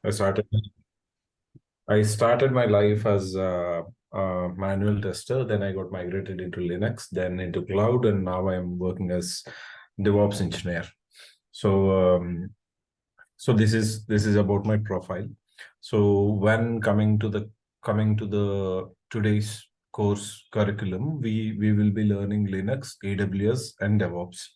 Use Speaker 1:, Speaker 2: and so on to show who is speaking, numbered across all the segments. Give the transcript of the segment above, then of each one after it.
Speaker 1: I started I started my life as a manual tester. Then I got migrated into Linux, then into cloud, and now I'm working as DevOps engineer. So so this is about my profile. So when coming to the today's course curriculum, we will be learning Linux, AWS, and DevOps.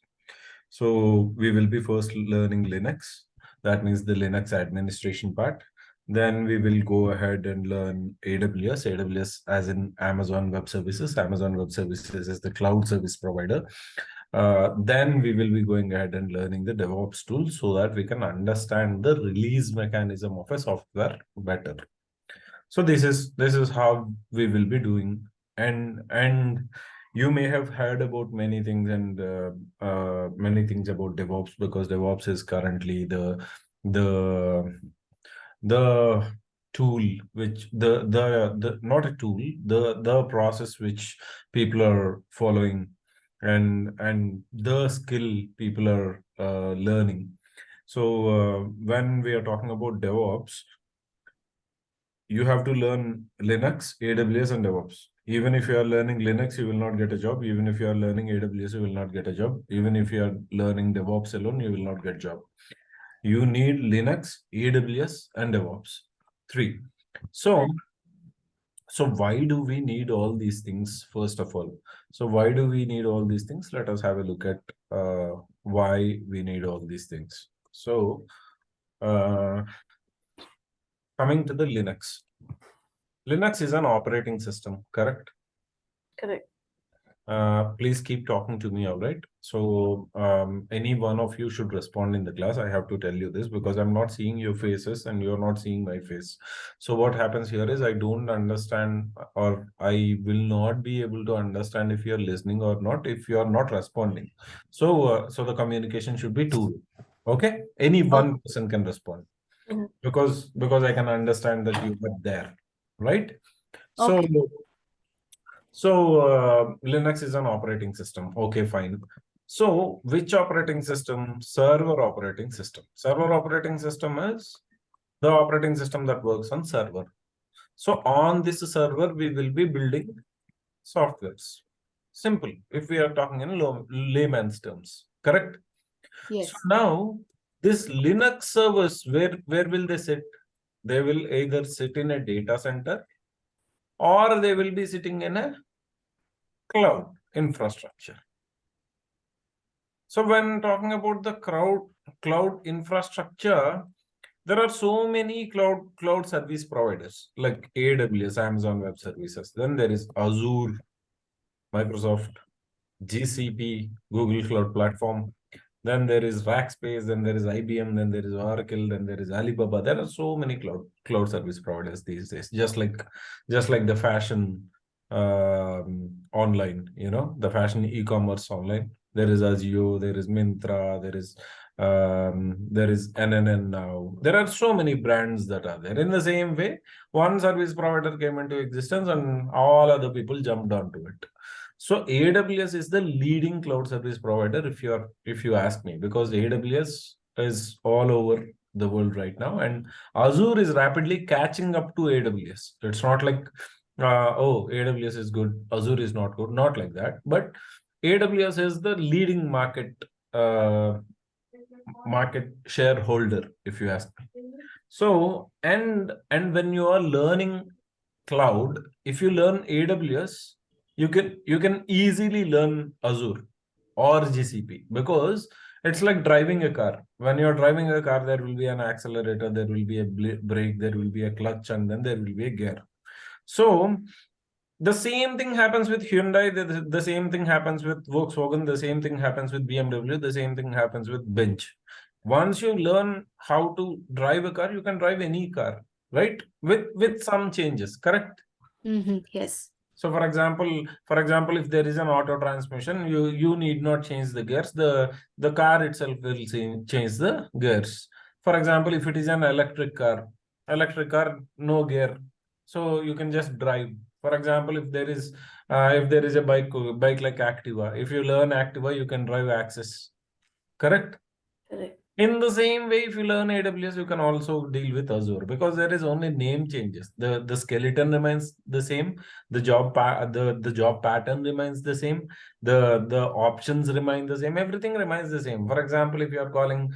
Speaker 1: So we will be first learning Linux. That means the Linux administration part. Then we will go ahead and learn AWS. AWS as in Amazon Web Services. Amazon Web Services is the cloud service provider. Then we will be going ahead and learning the DevOps tool so that we can understand the release mechanism of a software better. So this is how we will be doing, and you may have heard about many things and many things about DevOps, because DevOps is currently the the tool which the not a tool, the process which people are following, and the skill people are learning. So when we are talking about DevOps, you have to learn Linux, AWS, and DevOps. Even if you are learning Linux, you will not get a job. Even if you are learning AWS, you will not get a job. Even if you are learning DevOps alone, you will not get job. You need Linux, AWS, and DevOps. Three. So, so why do we need all these things, first of all? So why do we need all these things? Let us have a look at why we need all these things. So coming to the Linux. Linux is an operating system, correct?
Speaker 2: Correct.
Speaker 1: Please keep talking to me, all right? So any one of you should respond in the class. I have to tell you this because I'm not seeing your faces and you're not seeing my face. So what happens here is I don't understand, or I will not be able to understand if you're listening or not, if you're not responding. So so the communication should be two. Okay? Any one person can respond. Because I can understand that you were there, right? So
Speaker 2: Okay.
Speaker 1: Linux is an operating system. Okay, fine. So which operating system? Server operating system. Server operating system is the operating system that works on server. So on this server, we will be building softwares. Simple. If we are talking in layman's terms, correct?
Speaker 2: Yes.
Speaker 1: So now this Linux servers, where will they sit? They will either sit in a data center or they will be sitting in a cloud infrastructure. So when talking about the cloud infrastructure, there are so many cloud service providers like AWS, Amazon Web Services. Then there is Azure, Microsoft, GCP, Google Cloud Platform. Then there is Rackspace, then there is IBM, then there is Oracle, then there is Alibaba. There are so many cloud service providers these days, just like the fashion online, the fashion e-commerce online. There is Azure, there is Myntra, there is NNN now. There are so many brands that are there. In the same way, one service provider came into existence and all other people jumped onto it. So AWS is the leading cloud service provider, if you ask me, because AWS is all over the world right now, and Azure is rapidly catching up to AWS. It's not like oh, AWS is good, Azure is not good, not like that. But AWS is the leading market shareholder, if you ask me. So and when you are learning cloud, if you learn AWS, you can easily learn Azure or GCP, because it's like driving a car. When you're driving a car, there will be an accelerator, there will be a brake, there will be a clutch, and then there will be a gear. So the same thing happens with Hyundai, the same thing happens with Volkswagen, the same thing happens with BMW, the same thing happens with Bench. Once you learn how to drive a car, you can drive any car, right? With some changes, correct?
Speaker 2: Yes.
Speaker 1: So for example, if there is an auto transmission, you need not change the gears. The car itself will change the gears. For example, if it is an electric car, no gear, so you can just drive. For example, if there is a bike like Activa, if you learn Activa, you can drive Access, correct?
Speaker 2: Correct.
Speaker 1: In the same way, if you learn AWS, you can also deal with Azure because there is only name changes. The skeleton remains the same. The job pattern remains the same. The options remain the same. Everything remains the same. For example, if you are calling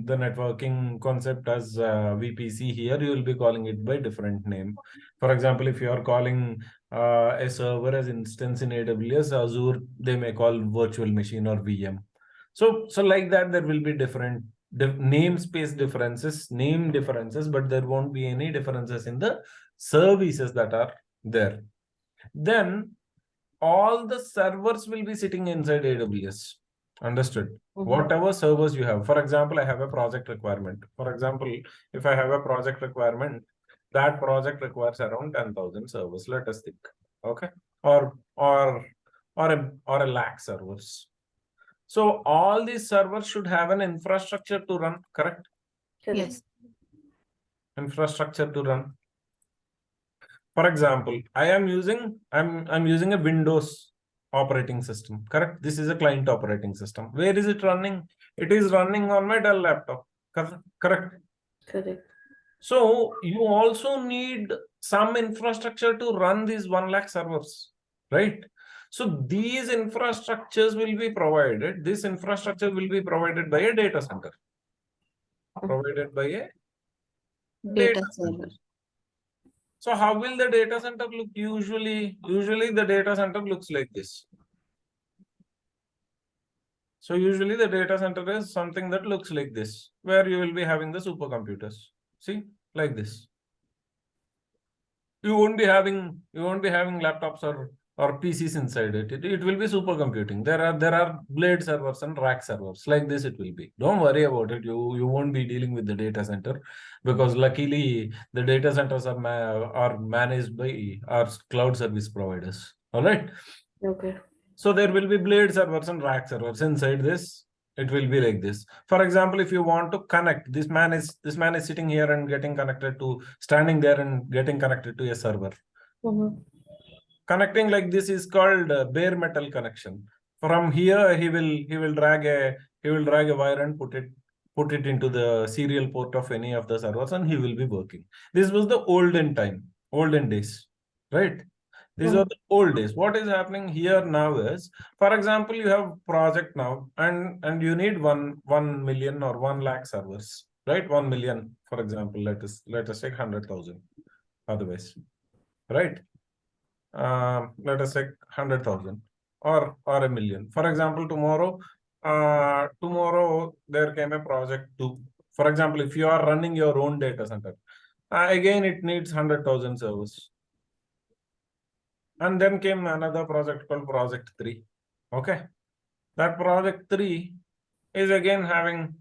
Speaker 1: the networking concept as VPC here, you will be calling it by different name. For example, if you are calling a server as instance in AWS, Azure, they may call virtual machine or VM. So like that, there will be different namespace differences, name differences, but there won't be any differences in the services that are there. Then all the servers will be sitting inside AWS. Understood? Whatever servers you have. For example, I have a project requirement. For example, if I have a project requirement, that project requires around 10,000 servers. Let us think. Okay. Or a lakh servers. So all these servers should have an infrastructure to run, correct?
Speaker 2: Yes.
Speaker 1: Infrastructure to run. For example, I'm using a Windows operating system, correct? This is a client operating system. Where is it running? It is running on my Dell laptop, correct?
Speaker 2: Correct.
Speaker 1: So you also need some infrastructure to run these 1 lakh servers, right? So these infrastructures will be provided. This infrastructure will be provided by a data center. Provided by a
Speaker 2: Data center.
Speaker 1: So how will the data center look? Usually the data center looks like this. So usually the data center is something that looks like this, where you will be having the supercomputers. See, like this. You won't be having laptops or PCs inside it. It will be supercomputing. There are blade servers and rack servers. Like this it will be. Don't worry about it. You won't be dealing with the data center because luckily the data centers are managed by our cloud service providers. All right.
Speaker 2: Okay.
Speaker 1: So there will be blade servers and rack servers inside this. It will be like this. For example, if you want to connect, this man is sitting here and standing there and getting connected to a server. Connecting like this is called bare metal connection. From here, he will drag a wire and put it into the serial port of any of the servers, and he will be working. This was the olden days, right? These are the old days. What is happening here now is, for example, you have project now, and you need 1 million or 1 lakh servers, right? 1 million, for example, let us take 100,000. Otherwise, right? Let us say 100,000 or a million. For example, tomorrow there came a project to, for example, if you are running your own data center, again it needs 100,000 servers. And then came another project called Project 3. Okay. That Project 3 is again having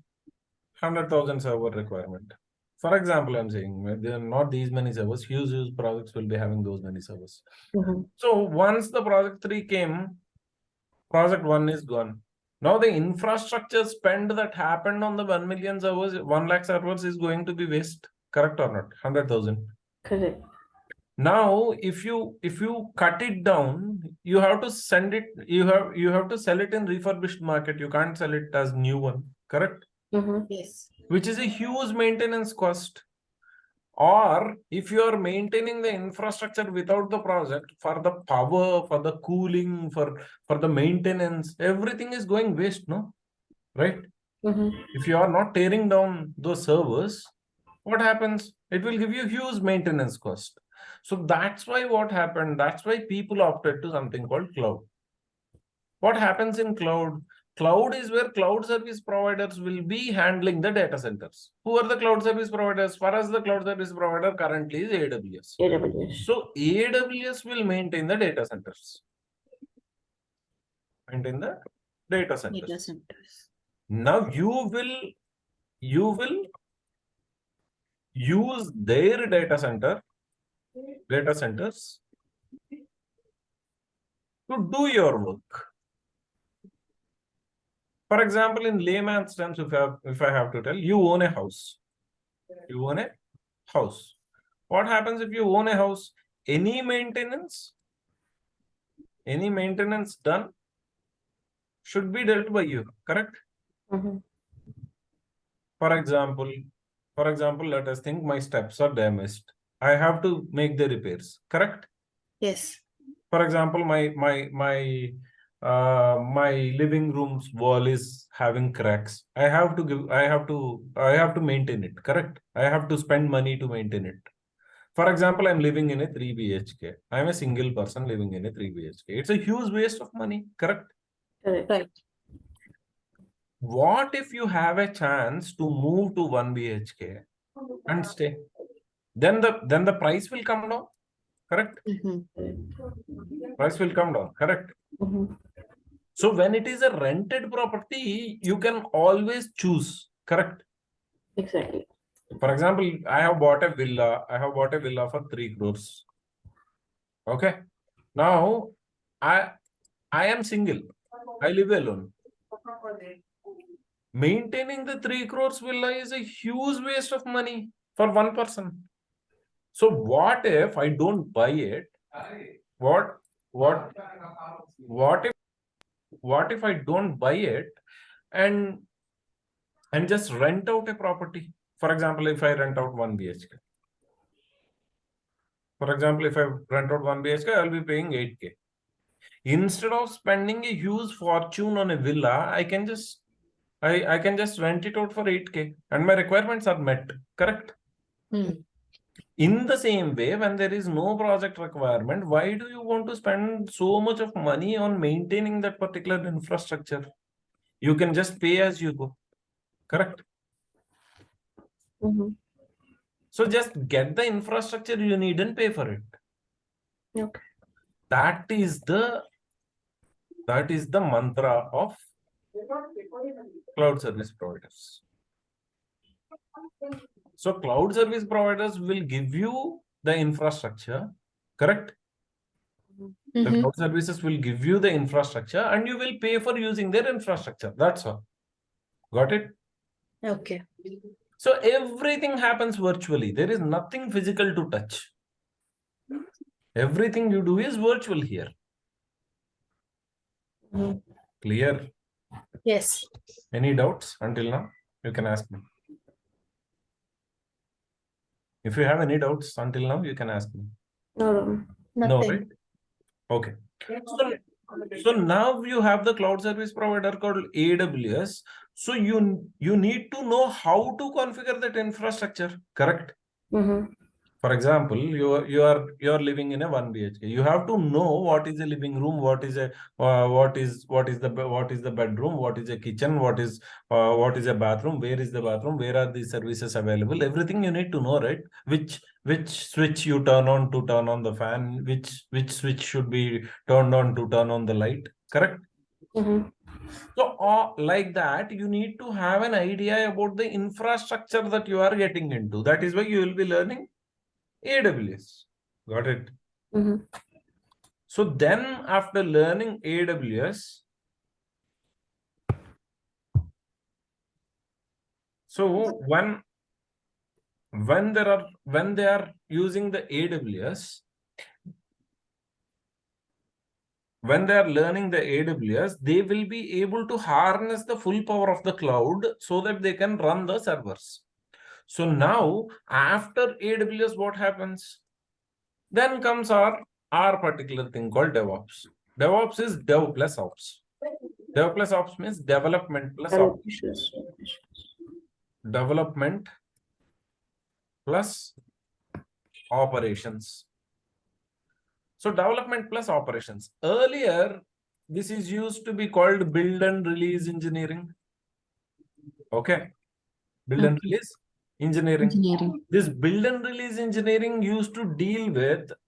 Speaker 1: 100,000 server requirement. For example, I'm saying there are not these many servers. Huge projects will be having those many servers. So once the Project 3 came, Project 1 is gone. Now the infrastructure spend that happened on the 1 million servers, 1 lakh servers is going to be waste. Correct or not? 100,000.
Speaker 2: Correct.
Speaker 1: Now, if you cut it down, you have to send it. You have to sell it in refurbished market. You can't sell it as new one. Correct?
Speaker 2: Yes.
Speaker 1: Which is a huge maintenance cost. Or if you are maintaining the infrastructure without the project, for the power, for the cooling, for the maintenance, everything is going waste, no? Right? If you are not tearing down those servers, what happens? It will give you huge maintenance cost. So that's why what happened, that's why people opted to something called cloud. What happens in cloud? Cloud is where cloud service providers will be handling the data centers. Who are the cloud service providers? For us, the cloud service provider currently is AWS.
Speaker 2: AWS.
Speaker 1: So AWS will maintain the data centers. Maintain the data centers. Now you will use their data centers to do your work. For example, in layman's terms, if I have to tell, you own a house. You own a house. What happens if you own a house? Any maintenance done should be dealt by you, correct?
Speaker 2: Mm-hmm.
Speaker 1: For example, let us think my steps are damaged. I have to make the repairs, correct?
Speaker 2: Yes.
Speaker 1: For example, my living room's wall is having cracks. I have to maintain it, correct? I have to spend money to maintain it. For example, I'm living in a 3 BHK. I'm a single person living in a 3 BHK. It's a huge waste of money, correct?
Speaker 2: Correct. Right.
Speaker 1: What if you have a chance to move to 1 BHK and stay? Then the price will come down, correct?
Speaker 2: Mm-hmm.
Speaker 1: Price will come down, correct?
Speaker 2: Mm-hmm.
Speaker 1: So when it is a rented property, you can always choose, correct?
Speaker 2: Exactly.
Speaker 1: For example, I have bought a villa. I have bought a villa for 3 crores. Okay. Now, I am single. I live alone. Maintaining the 3 crores villa is a huge waste of money for one person. So what if I don't buy it? What what if I don't buy it and just rent out a property? For example, if I rent out 1 BHK. For example, if I rent out 1 BHK, I'll be paying 8K. Instead of spending a huge fortune on a villa, I can just rent it out for 8K and my requirements are met, correct? In the same way, when there is no project requirement, why do you want to spend so much of money on maintaining that particular infrastructure? You can just pay as you go, correct?
Speaker 2: Mm-hmm.
Speaker 1: So just get the infrastructure you need and pay for it.
Speaker 2: Okay.
Speaker 1: That is the mantra of cloud service providers. So cloud service providers will give you the infrastructure, correct? The cloud services will give you the infrastructure and you will pay for using their infrastructure. That's all. Got it?
Speaker 2: Okay.
Speaker 1: So everything happens virtually. There is nothing physical to touch. Everything you do is virtual here.
Speaker 2: Mm-hmm.
Speaker 1: Clear?
Speaker 2: Yes.
Speaker 1: Any doubts until now? You can ask me. If you have any doubts until now, you can ask me.
Speaker 2: No,
Speaker 1: No,
Speaker 2: nothing.
Speaker 1: right? Okay. So now you have the cloud service provider called AWS. So you need to know how to configure that infrastructure, correct?
Speaker 2: Mm-hmm.
Speaker 1: For example, you are living in a 1 BHK. You have to know what is a living room, what is a what is the bedroom, what is a kitchen, what is a bathroom, where is the bathroom, where are the services available. Everything you need to know, right? Which switch you turn on to turn on the fan, which switch should be turned on to turn on the light, correct?
Speaker 2: Mm-hmm.
Speaker 1: So like that, you need to have an idea about the infrastructure that you are getting into. That is why you will be learning AWS. Got it?
Speaker 2: Mm-hmm.
Speaker 1: So then after learning AWS, so when they are using the AWS, when they are learning the AWS, they will be able to harness the full power of the cloud so that they can run the servers. So now after AWS, what happens? Then comes our particular thing called DevOps. DevOps is Dev plus Ops. Dev plus Ops means development plus operations. Development plus operations. So development plus operations. Earlier, this is used to be called build and release engineering. Okay. Build and release engineering. This build and release engineering used to deal with a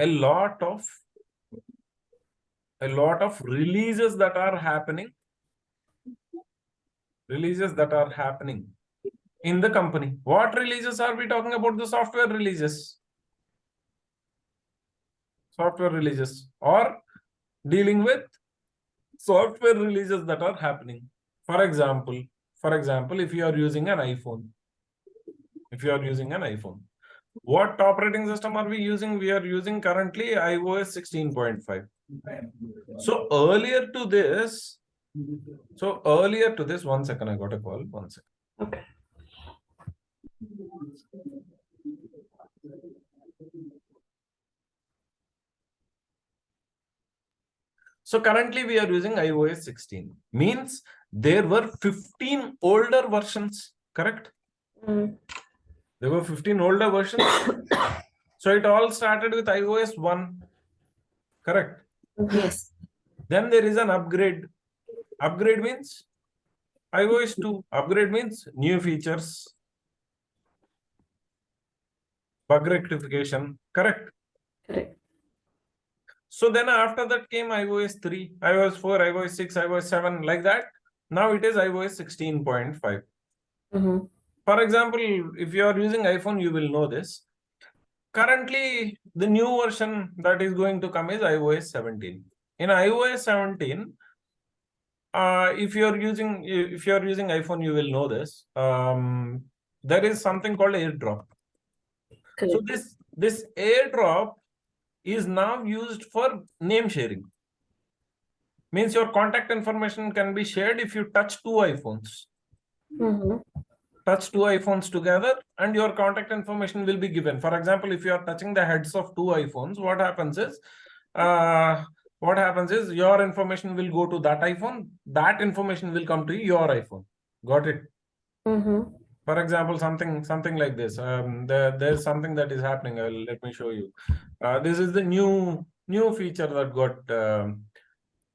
Speaker 1: lot of releases that are happening in the company. What releases are we talking about? The software releases. Or dealing with software releases that are happening. For example, if you are using an iPhone, what operating system are we using? We are using currently iOS 16.5. So earlier to this, one second, I got a call. 1 second.
Speaker 2: Okay.
Speaker 1: So currently we are using iOS 16. Means there were 15 older versions, correct?
Speaker 2: Mm.
Speaker 1: There were 15 older versions. So it all started with iOS 1, correct?
Speaker 2: Yes.
Speaker 1: Then there is an upgrade. Upgrade means iOS 2. Upgrade means new features, bug rectification, correct?
Speaker 2: Correct.
Speaker 1: So then after that came iOS 3, iOS 4, iOS 6, iOS 7, like that. Now it is iOS 16.5. For example, if you are using iPhone, you will know this. Currently, the new version that is going to come is iOS 17. In iOS 17, if you are using iPhone, you will know this. There is something called AirDrop.
Speaker 2: Correct.
Speaker 1: So this AirDrop is now used for name sharing. Means your contact information can be shared if you touch two iPhones. Touch two iPhones together and your contact information will be given. For example, if you are touching the heads of two iPhones, what happens is your information will go to that iPhone. That information will come to your iPhone. Got it? For example, something like this. There's something that is happening. Let me show you. This is the new feature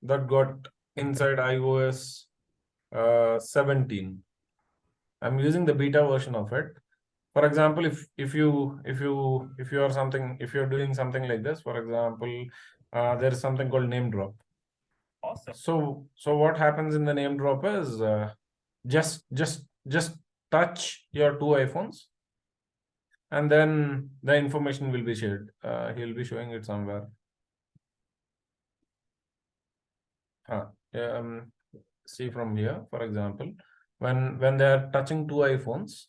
Speaker 1: that got inside iOS 17. I'm using the beta version of it. For example, if you're doing something like this, for example, there is something called name drop. Awesome. So what happens in the name drop is just touch your two iPhones, and then the information will be shared. He'll be showing it somewhere. See from here, for example, when they are touching two iPhones,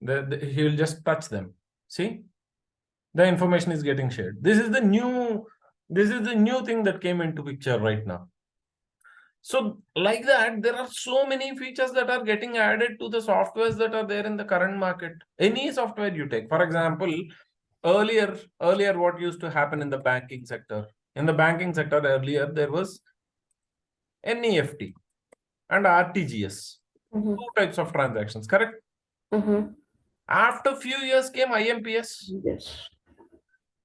Speaker 1: he will just touch them. See, the information is getting shared. This is the new thing that came into picture right now. So like that, there are so many features that are getting added to the softwares that are there in the current market. Any software you take, for example, earlier what used to happen in the banking sector? In the banking sector earlier, there was NEFT and RTGS, two types of transactions, correct? After few years came IMPS.
Speaker 2: Yes.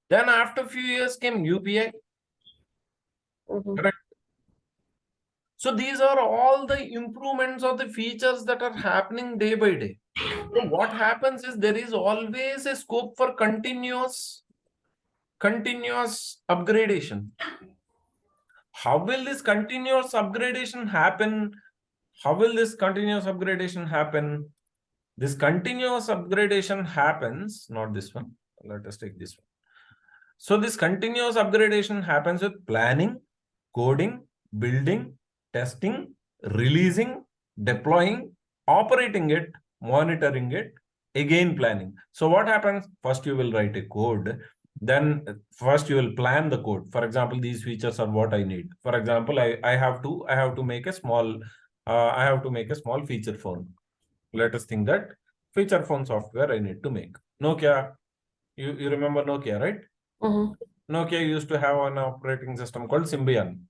Speaker 1: Then after few years came UPI. Correct. So these are all the improvements or the features that are happening day by day. So what happens is there is always a scope for continuous upgradation. How will this continuous upgradation happen? This continuous upgradation happens, not this one. Let us take this one. So this continuous upgradation happens with planning, coding, building, testing, releasing, deploying, operating it, monitoring it, again planning. So what happens? First you will write a code. Then first you will plan the code. For example, these features are what I need. For example, I have to make a small feature phone. Let us think that feature phone software I need to make. Nokia, you remember Nokia, right? Nokia used to have an operating system called Symbian.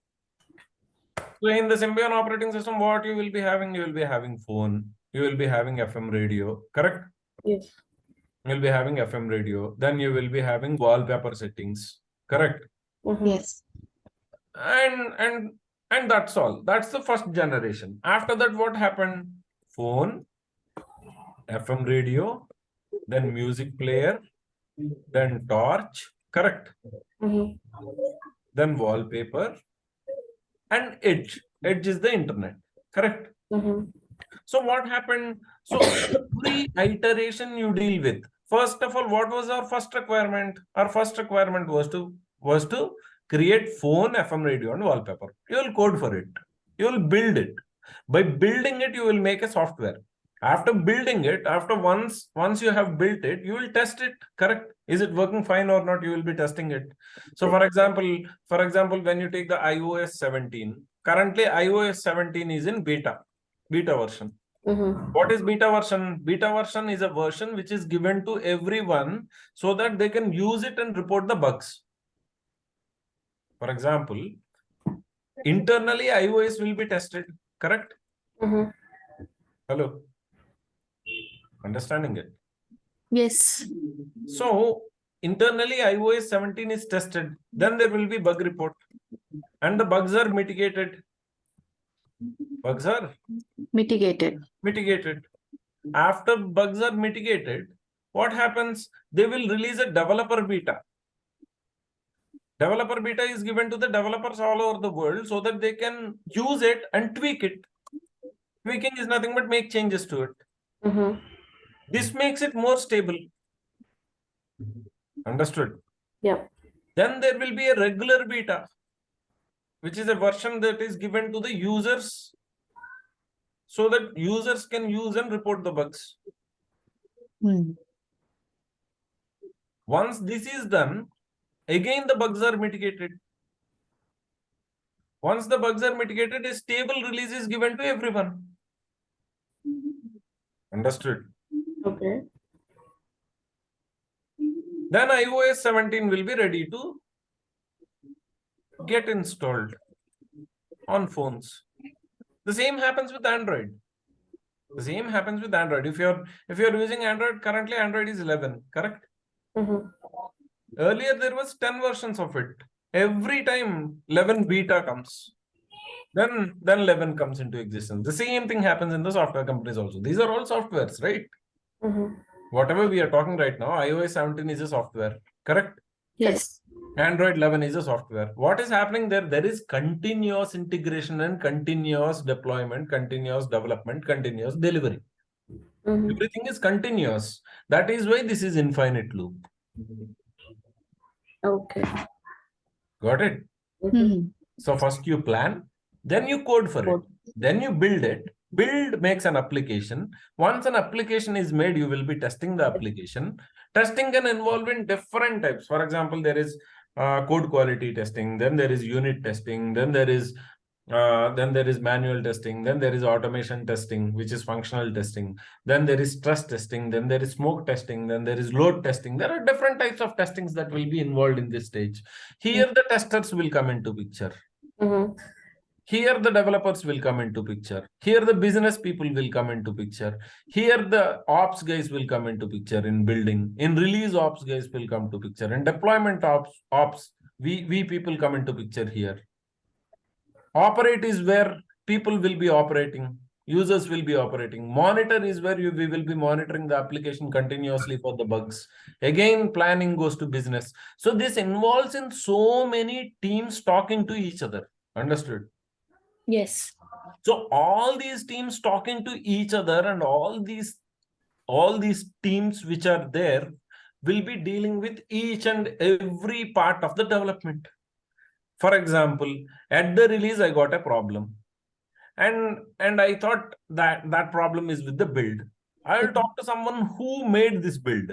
Speaker 1: So in the Symbian operating system, what you will be having? You will be having phone. You will be having FM radio, correct?
Speaker 2: Yes.
Speaker 1: You will be having FM radio. Then you will be having wallpaper settings, correct?
Speaker 2: Yes.
Speaker 1: And that's all. That's the first generation. After that, what happened? Phone, FM radio, then music player, then torch, correct? Then wallpaper, and edge. Edge is the internet, correct? So what happened? So every iteration you deal with. First of all, what was our first requirement? Our first requirement was to create phone, FM radio, and wallpaper. You will code for it. You will build it. By building it, you will make a software. After building it, once you have built it, you will test it. Correct? Is it working fine or not? You will be testing it. So for example, when you take the iOS 17, currently iOS 17 is in beta version. What is beta version? Beta version is a version which is given to everyone so that they can use it and report the bugs. For example, internally iOS will be tested. Correct? Hello? Understanding it?
Speaker 3: Yes.
Speaker 1: So internally iOS 17 is tested. Then there will be bug report. And the bugs are mitigated. Bugs are
Speaker 3: Mitigated.
Speaker 1: After bugs are mitigated, what happens? They will release a developer beta. Developer beta is given to the developers all over the world so that they can use it and tweak it. Tweaking is nothing but make changes to it. This makes it more stable. Understood?
Speaker 2: Yeah.
Speaker 1: Then there will be a regular beta, which is a version that is given to the users so that users can use and report the bugs. Once this is done, again the bugs are mitigated. Once the bugs are mitigated, a stable release is given to everyone. Understood?
Speaker 2: Okay.
Speaker 1: Then iOS 17 will be ready to get installed on phones. The same happens with Android. The same happens with Android. If you're using Android, currently Android is 11, correct? Earlier there was 10 versions of it. Every time 11 beta comes, then 11 comes into existence. The same thing happens in the software companies also. These are all softwares, right? Whatever we are talking right now, iOS 17 is a software, correct?
Speaker 3: Yes.
Speaker 1: Android 11 is a software. What is happening there? There is continuous integration and continuous deployment, continuous development, continuous delivery. Everything is continuous. That is why this is infinite loop.
Speaker 2: Okay.
Speaker 1: Got it? So first you plan, then you code for it, then you build it. Build makes an application. Once an application is made, you will be testing the application. Testing can involve in different types. For example, there is code quality testing, then there is unit testing, then there is manual testing, then there is automation testing, which is functional testing, then there is stress testing, then there is smoke testing, then there is load testing. There are different types of testings that will be involved in this stage. Here the testers will come into picture. Here the developers will come into picture. Here the business people will come into picture. Here the ops guys will come into picture in building. In release, ops guys will come to picture. In deployment ops, we people come into picture here. Operate is where people will be operating. Users will be operating. Monitor is where we will be monitoring the application continuously for the bugs. Again, planning goes to business. So this involves in so many teams talking to each other. Understood?
Speaker 3: Yes.
Speaker 1: So all these teams talking to each other and all these teams which are there will be dealing with each and every part of the development. For example, at the release, I got a problem. And I thought that problem is with the build. I'll talk to someone who made this build.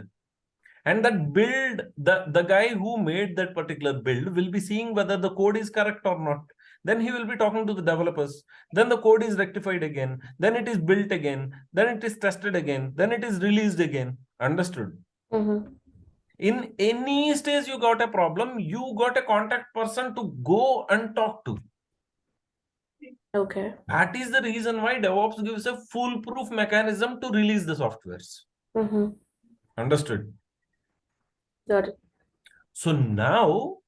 Speaker 1: And that build, the guy who made that particular build will be seeing whether the code is correct or not. Then he will be talking to the developers. Then the code is rectified again. Then it is built again. Then it is tested again. Then it is released again. Understood? In any stage you got a problem, you got a contact person to go and talk to.
Speaker 2: Okay.
Speaker 1: That is the reason why DevOps gives a foolproof mechanism to release the softwares. Understood?
Speaker 2: Got it.
Speaker 1: So now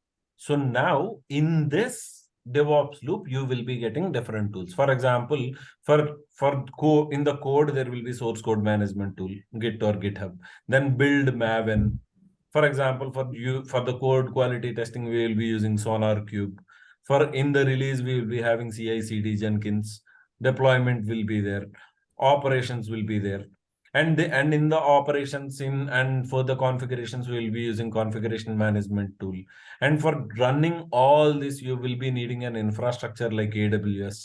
Speaker 1: in this DevOps loop, you will be getting different tools. For example, in the code, there will be source code management tool, Git or GitHub. Then build Maven. For example, for the code quality testing, we will be using Sonar Cube. In the release, we will be having CI/CD Jenkins. Deployment will be there. Operations will be there. And in the operations and for the configurations, we will be using configuration management tool. And for running all this, you will be needing an infrastructure like AWS.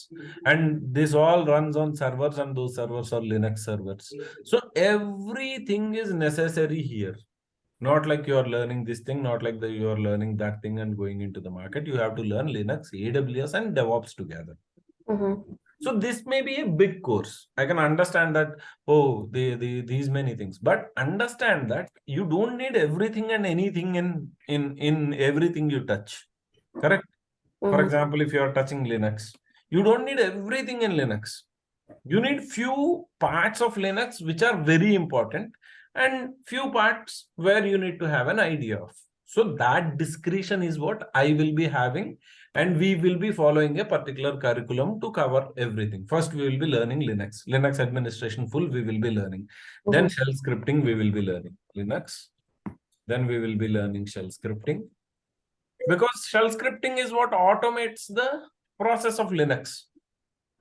Speaker 1: And this all runs on servers, and those servers are Linux servers. So everything is necessary here. Not like you are learning this thing, not like you are learning that thing and going into the market. You have to learn Linux, AWS, and DevOps together. So this may be a big course. I can understand that, oh, these many things, but understand that you don't need everything and anything in everything you touch. Correct? For example, if you are touching Linux, you don't need everything in Linux. You need few parts of Linux which are very important, and few parts where you need to have an idea of. So that discretion is what I will be having, and we will be following a particular curriculum to cover everything. First, we will be learning Linux administration full we will be learning. Then shell scripting we will be learning Linux. Then we will be learning shell scripting, because shell scripting is what automates the process of Linux.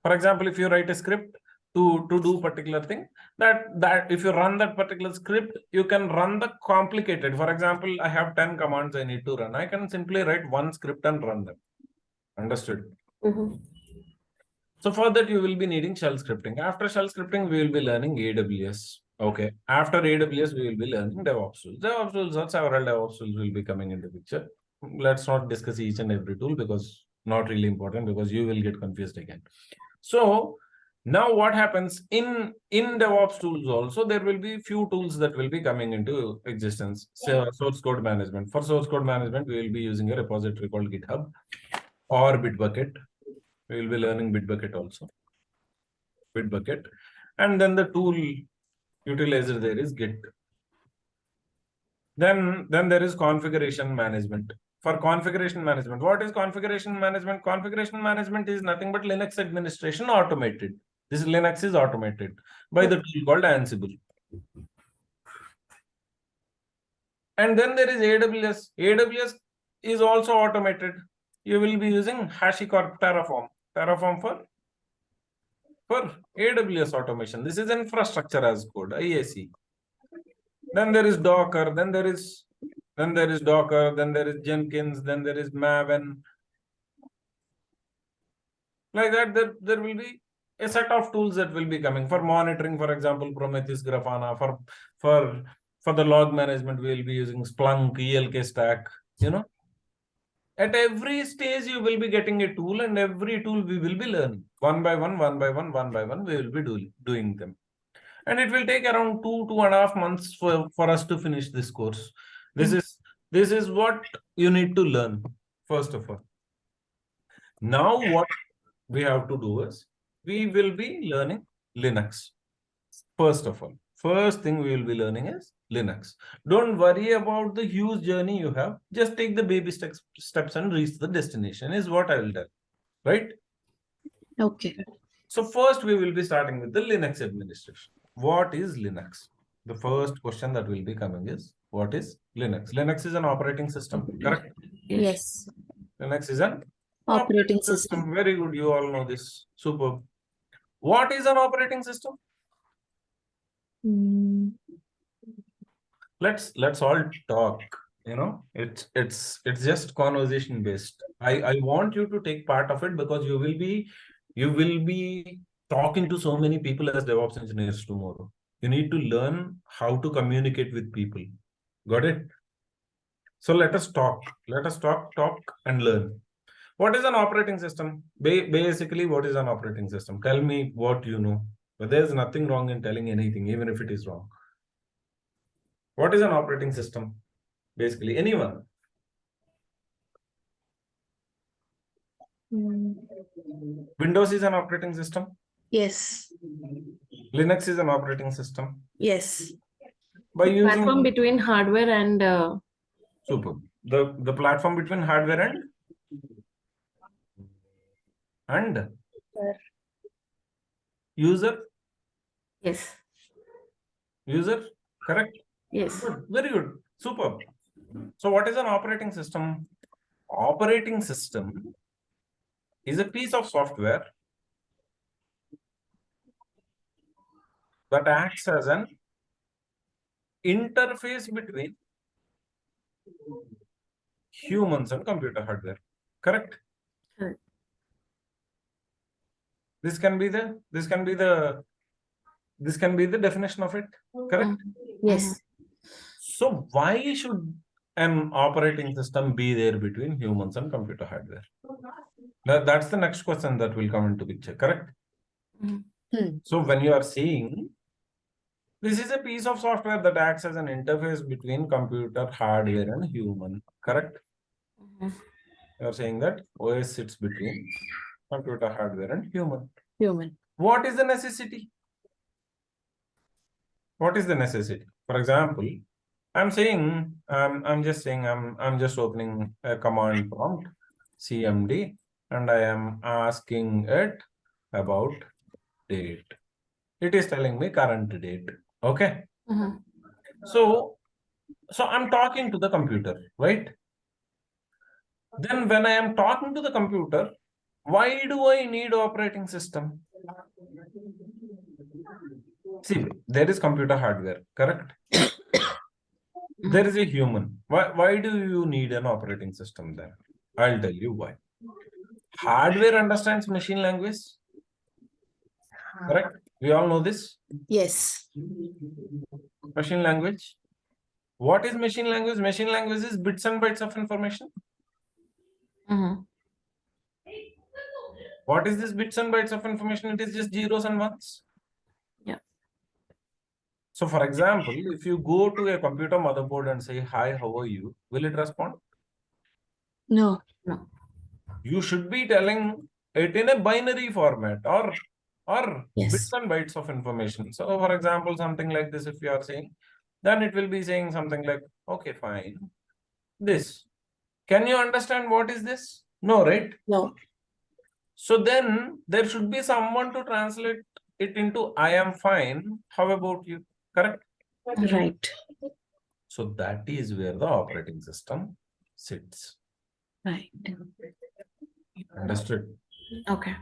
Speaker 1: For example, if you write a script to do particular thing, that if you run that particular script, you can run the complicated. For example, I have 10 commands I need to run. I can simply write one script and run them. Understood? So for that, you will be needing shell scripting. After shell scripting, we will be learning AWS. Okay. After AWS, we will be learning DevOps tools. DevOps tools, or several DevOps tools will be coming into picture. Let's not discuss each and every tool, because not really important, because you will get confused again. So now what happens in DevOps tools also, there will be few tools that will be coming into existence. So source code management. For source code management, we will be using a repository called GitHub or Bitbucket. We will be learning Bitbucket also. Bitbucket. And then the tool utilizer there is Git. Then there is configuration management. For configuration management, what is configuration management? Configuration management is nothing but Linux administration automated. This Linux is automated by the tool called Ansible. And then there is AWS. AWS is also automated. You will be using HashiCorp Terraform. Terraform for AWS automation. This is infrastructure as code, IAC. Then there is Docker. Then there is Docker. Then there is Jenkins. Then there is Maven. Like that, there will be a set of tools that will be coming for monitoring. For example, Prometheus, Grafana. For the log management, we will be using Splunk, ELK stack. At every stage, you will be getting a tool, and every tool we will be learning one by one. We will be doing them. And it will take around 2.5 months for us to finish this course. This is what you need to learn, first of all. Now what we have to do is, we will be learning Linux. First of all, first thing we will be learning is Linux. Don't worry about the huge journey you have. Just take the baby steps and reach the destination, is what I will tell. Right?
Speaker 3: Okay.
Speaker 1: So first we will be starting with the Linux administration. What is Linux? The first question that will be coming is, what is Linux? Linux is an operating system, correct?
Speaker 3: Yes.
Speaker 1: Linux is an
Speaker 3: Operating system.
Speaker 1: Very good. You all know this. Superb. What is an operating system? Let's all talk. It's just conversation based. I want you to take part of it, because you will be talking to so many people as DevOps engineers tomorrow. You need to learn how to communicate with people. Got it? So let us talk and learn. What is an operating system? Basically, what is an operating system? Tell me what you know. But there's nothing wrong in telling anything, even if it is wrong. What is an operating system? Basically, anyone. Windows is an operating system.
Speaker 3: Yes.
Speaker 1: Linux is an operating system.
Speaker 3: Yes.
Speaker 1: By using
Speaker 2: Platform between hardware and
Speaker 1: super. The platform between hardware and user.
Speaker 2: yes.
Speaker 1: User, correct?
Speaker 2: Yes.
Speaker 1: Good. Very good. Super. So what is an operating system? Operating system is a piece of software that acts as an interface between humans and computer hardware. Correct?
Speaker 2: Correct.
Speaker 1: This can be the definition of it. Correct?
Speaker 3: Yes.
Speaker 1: So why should an operating system be there between humans and computer hardware? That's the next question that will come into picture. Correct? So when you are saying this is a piece of software that acts as an interface between computer hardware and human. Correct? You are saying that OS sits between computer hardware and human.
Speaker 3: Human.
Speaker 1: What is the necessity? What is the necessity? For example, I'm just opening a command prompt, CMD, and I am asking it about date. It is telling me current date. Okay. So I'm talking to the computer, right? Then when I am talking to the computer, why do I need operating system? See, there is computer hardware, correct? There is a human. Why do you need an operating system then? I'll tell you why. Hardware understands machine language, correct? We all know this.
Speaker 3: Yes.
Speaker 1: Machine language. What is machine language? Machine language is bits and bytes of information. What is this bits and bytes of information? It is just zeros and ones.
Speaker 2: Yeah.
Speaker 1: So for example, if you go to a computer motherboard and say, hi, how are you? Will it respond?
Speaker 3: No.
Speaker 2: No.
Speaker 1: You should be telling it in a binary format or
Speaker 3: Yes.
Speaker 1: bits and bytes of information. So for example, something like this, if you are saying, then it will be saying something like, okay, fine. This. Can you understand what is this? No, right?
Speaker 3: No.
Speaker 1: So then there should be someone to translate it into I am fine. How about you? Correct?
Speaker 3: Right.
Speaker 1: So that is where the operating system sits.
Speaker 3: Right.
Speaker 1: Understood?
Speaker 2: Okay.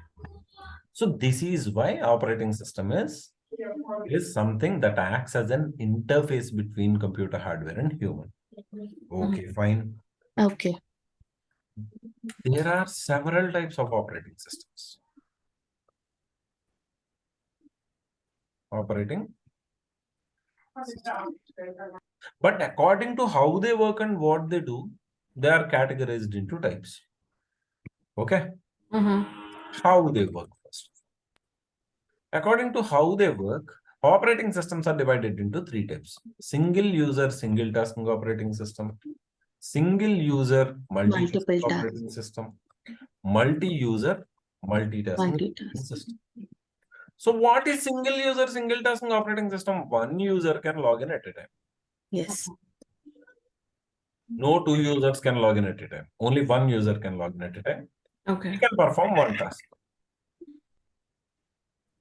Speaker 1: So this is why operating system is something that acts as an interface between computer hardware and human. Okay, fine.
Speaker 3: Okay.
Speaker 1: There are several types of operating systems. Operating. But according to how they work and what they do, they are categorized into types. Okay? How they work first. According to how they work, operating systems are divided into three types. Single user, single tasking operating system. Single user, multi-tasking operating system. Multi-user, multitasking operating system. So what is single user, single tasking operating system? One user can log in at a time.
Speaker 3: Yes.
Speaker 1: No two users can log in at a time. Only one user can log in at a time.
Speaker 2: Okay.
Speaker 1: He can perform one task.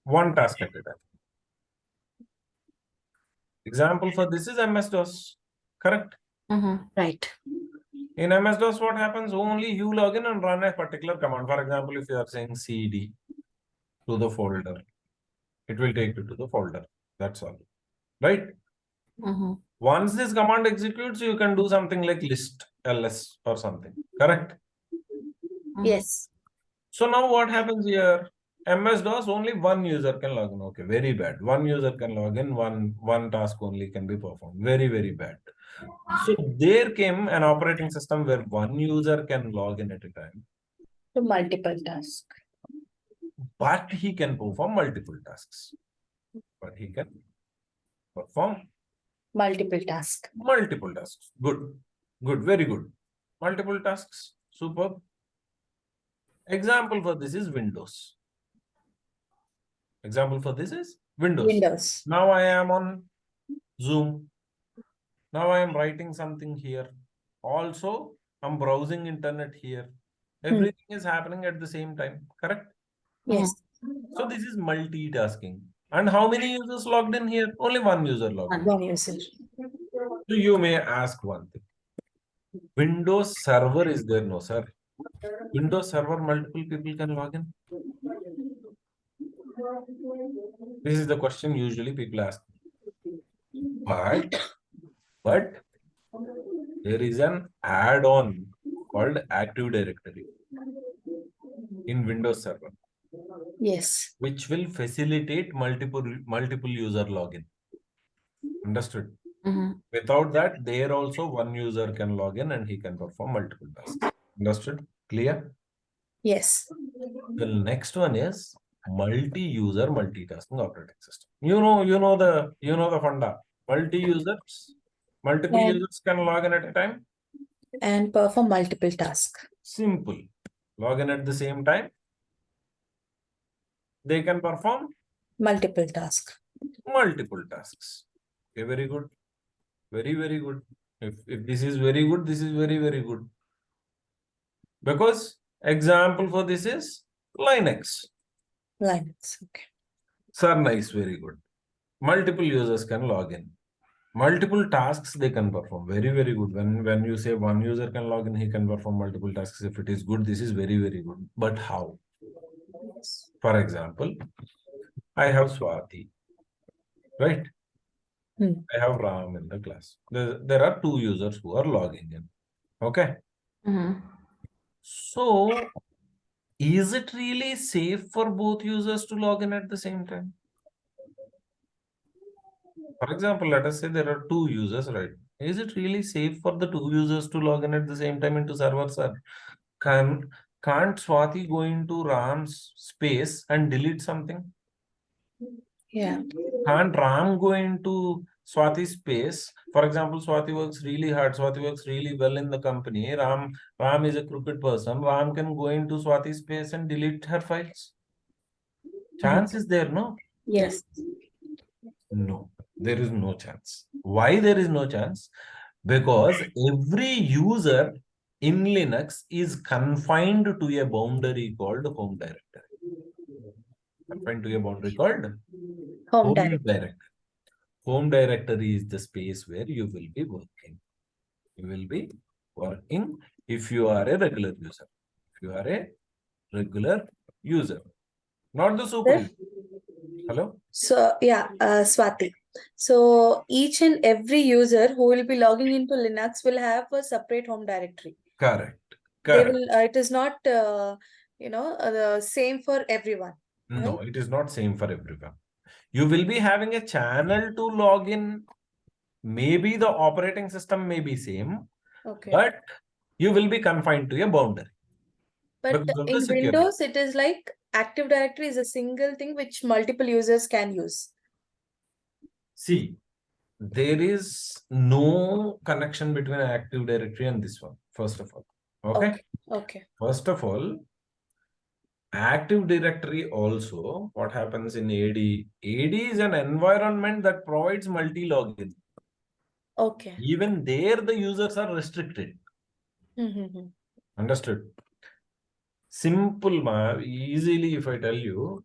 Speaker 1: One task at a time. Example for this is MS-DOS. Correct?
Speaker 3: Right.
Speaker 1: In MS-DOS, what happens? Only you log in and run a particular command. For example, if you are saying cd to the folder, it will take you to the folder. That's all. Right? Once this command executes, you can do something like list ls or something. Correct?
Speaker 3: Yes.
Speaker 1: So now what happens here? MS-DOS, only one user can log in. Okay, very bad. One user can log in, one task only can be performed. Very, very bad. So there came an operating system where one user can log in at a time.
Speaker 3: To multiple tasks.
Speaker 1: But he can perform multiple tasks. But he can perform
Speaker 3: Multiple tasks.
Speaker 1: multiple tasks. Good. Good. Very good. Multiple tasks. Superb. Example for this is Windows. Example for this is Windows.
Speaker 3: Windows.
Speaker 1: Now I am on Zoom. Now I am writing something here. Also, I'm browsing internet here. Everything is happening at the same time. Correct?
Speaker 3: Yes.
Speaker 1: So this is multitasking. And how many users logged in here? Only one user logged in.
Speaker 3: One user.
Speaker 1: So you may ask one thing. Windows server is there? No, sir. Windows server, multiple people can log in. This is the question usually people ask. But But there is an add-on called Active Directory in Windows Server,
Speaker 3: Yes.
Speaker 1: which will facilitate multiple user login. Understood? Without that, there also one user can log in and he can perform multiple tasks. Understood? Clear?
Speaker 3: Yes.
Speaker 1: The next one is multi-user multitasking operating system. You know the funda. Multi-users, multiple
Speaker 3: And-
Speaker 1: users can log in at a time.
Speaker 3: And perform multiple tasks.
Speaker 1: Simple. Log in at the same time. They can perform
Speaker 3: Multiple tasks.
Speaker 1: multiple tasks. Okay, very good. Very, very good. If this is very good, this is very, very good. Because example for this is Linux.
Speaker 3: Linux. Okay.
Speaker 1: Sarna is very good. Multiple users can log in. Multiple tasks they can perform. Very, very good. When you say one user can log in, he can perform multiple tasks. If it is good, this is very, very good. But how? For example, I have Swati, right? I have Ram in the class. There are two users who are logging in. Okay. So, is it really safe for both users to log in at the same time? For example, let us say there are two users, right? Is it really safe for the two users to log in at the same time into server, sir? Can't Swati go into Ram's space and delete something?
Speaker 3: Yeah.
Speaker 1: Can't Ram go into Swati's space? For example, Swati works really hard. Swati works really well in the company. Ram is a crooked person. Ram can go into Swati's space and delete her files. Chance is there, no?
Speaker 3: Yes.
Speaker 1: No, there is no chance. Why there is no chance? Because every user in Linux is confined to a boundary called home directory. Confined to a boundary called
Speaker 3: Home directory.
Speaker 1: directory. Home directory is the space where you will be working. You will be working if you are a regular user. If you are a regular user, not the super user. Hello?
Speaker 3: So yeah, Swati. So each and every user who will be logging into Linux will have a separate home directory.
Speaker 1: Correct.
Speaker 3: They
Speaker 1: Correct.
Speaker 3: will. It is not, the same for everyone.
Speaker 1: No, it is not same for everyone. You will be having a channel to log in. Maybe the operating system may be same,
Speaker 3: Okay.
Speaker 1: but you will be confined to a boundary.
Speaker 3: But
Speaker 1: because of the
Speaker 3: in
Speaker 1: security.
Speaker 3: Windows, it is like Active Directory is a single thing which multiple users can use.
Speaker 1: See, there is no connection between Active Directory and this one, first of all. Okay.
Speaker 3: Okay.
Speaker 1: First of all, Active Directory also, what happens in AD? AD is an environment that provides multi-login.
Speaker 3: Okay.
Speaker 1: Even there, the users are restricted. Understood? Simple, easily if I tell you,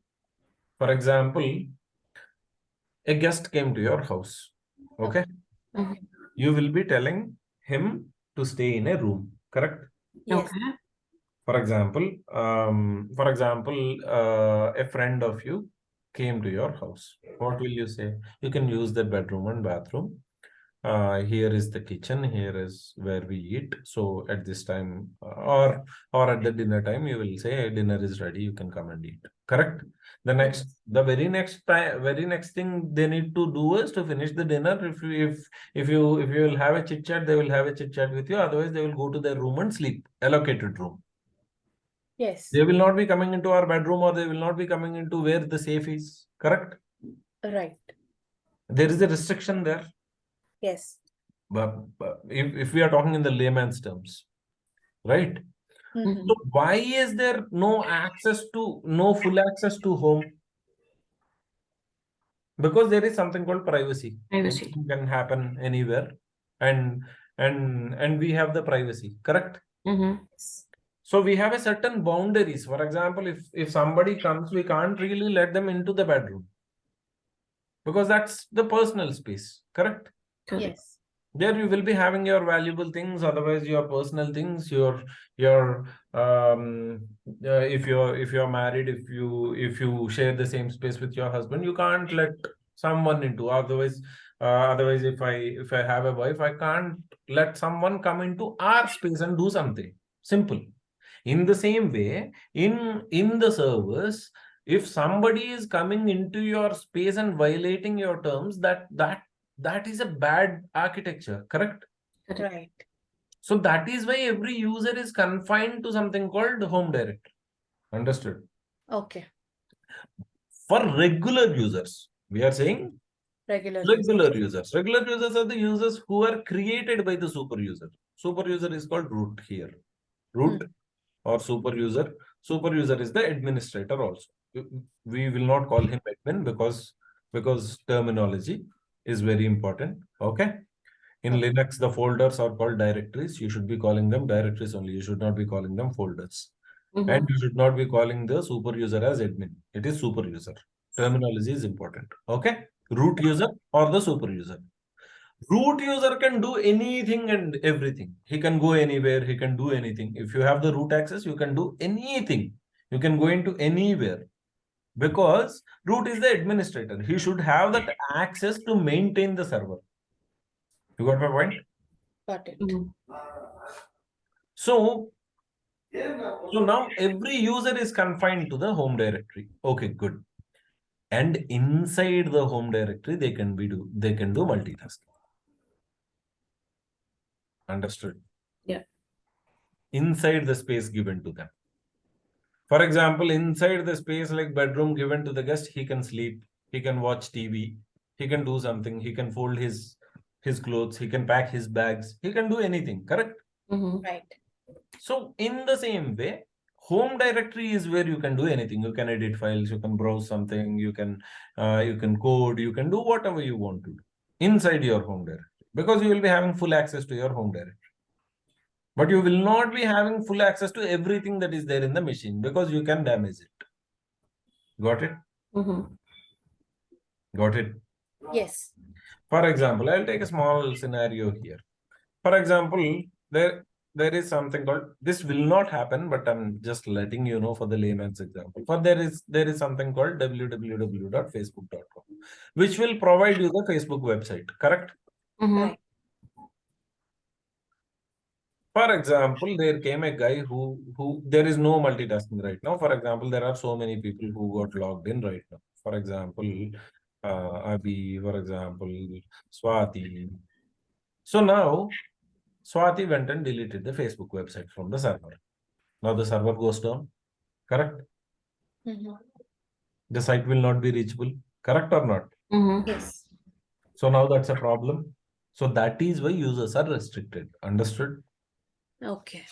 Speaker 1: for example, a guest came to your house. Okay. You will be telling him to stay in a room, correct?
Speaker 3: Yes.
Speaker 2: Okay.
Speaker 1: For example, a friend of you came to your house. What will you say? You can use the bedroom and bathroom. Here is the kitchen. Here is where we eat. So at this time, or at the dinner time, you will say, hey, dinner is ready. You can come and eat. Correct. The very next thing they need to do is to finish the dinner. If you will have a chit chat, they will have a chit chat with you. Otherwise, they will go to their room and sleep. Allocated room.
Speaker 3: Yes.
Speaker 1: They will not be coming into our bedroom, or they will not be coming into where the safe is. Correct.
Speaker 3: Right.
Speaker 1: There is a restriction there.
Speaker 3: Yes.
Speaker 1: But if we are talking in the layman's terms, right? So why is there no full access to home? Because there is something called privacy.
Speaker 2: Privacy.
Speaker 1: Anything can happen anywhere, and we have the privacy, correct? So we have a certain boundaries. For example, if somebody comes, we can't really let them into the bedroom because that's the personal space, correct?
Speaker 3: Yes.
Speaker 1: There you will be having your valuable things, otherwise your personal things, if you're married, if you share the same space with your husband, you can't let someone into. Otherwise, if I have a wife, I can't let someone come into our space and do something. Simple. In the same way, in the servers, if somebody is coming into your space and violating your terms, that is a bad architecture, correct?
Speaker 3: Right.
Speaker 1: So that is why every user is confined to something called home directory. Understood?
Speaker 3: Okay.
Speaker 1: For regular users, we are saying
Speaker 3: Regular
Speaker 1: regular users. Regular users are the users who are created by the super user. Super user is called root here. Root or super user. Super user is the administrator also. We will not call him admin because terminology is very important. Okay. In Linux, the folders are called directories. You should be calling them directories only. You should not be calling them folders. And you should not be calling the super user as admin. It is super user. Terminology is important. Okay. Root user or the super user. Root user can do anything and everything. He can go anywhere. He can do anything. If you have the root access, you can do anything. You can go into anywhere because root is the administrator. He should have that access to maintain the server. You got my point?
Speaker 3: Got it.
Speaker 1: So now every user is confined to the home directory. Okay, good. And inside the home directory, they can do multitasking. Understood?
Speaker 2: Yeah.
Speaker 1: Inside the space given to them. For example, inside the space like bedroom given to the guest, he can sleep, he can watch TV, he can do something, he can fold his clothes, he can pack his bags, he can do anything, correct?
Speaker 3: Right.
Speaker 1: So in the same way, home directory is where you can do anything. You can edit files, you can browse something, you can code, you can do whatever you want to do inside your home directory because you will be having full access to your home directory. But you will not be having full access to everything that is there in the machine because you can damage it. Got it? Got it?
Speaker 3: Yes.
Speaker 1: For example, I'll take a small scenario here. For example, there is something called, this will not happen, but I'm just letting you know for the layman's example. For there is something called www.facebook.com, which will provide you the Facebook website, correct?
Speaker 3: Right.
Speaker 1: For example, there came a guy who there is no multitasking right now. For example, there are so many people who got logged in right now. For example, Abhi, for example, Swati. So now Swati went and deleted the Facebook website from the server. Now the server goes down, correct? The site will not be reachable, correct or not?
Speaker 3: Yes.
Speaker 1: So now that's a problem. So that is why users are restricted. Understood?
Speaker 3: Okay.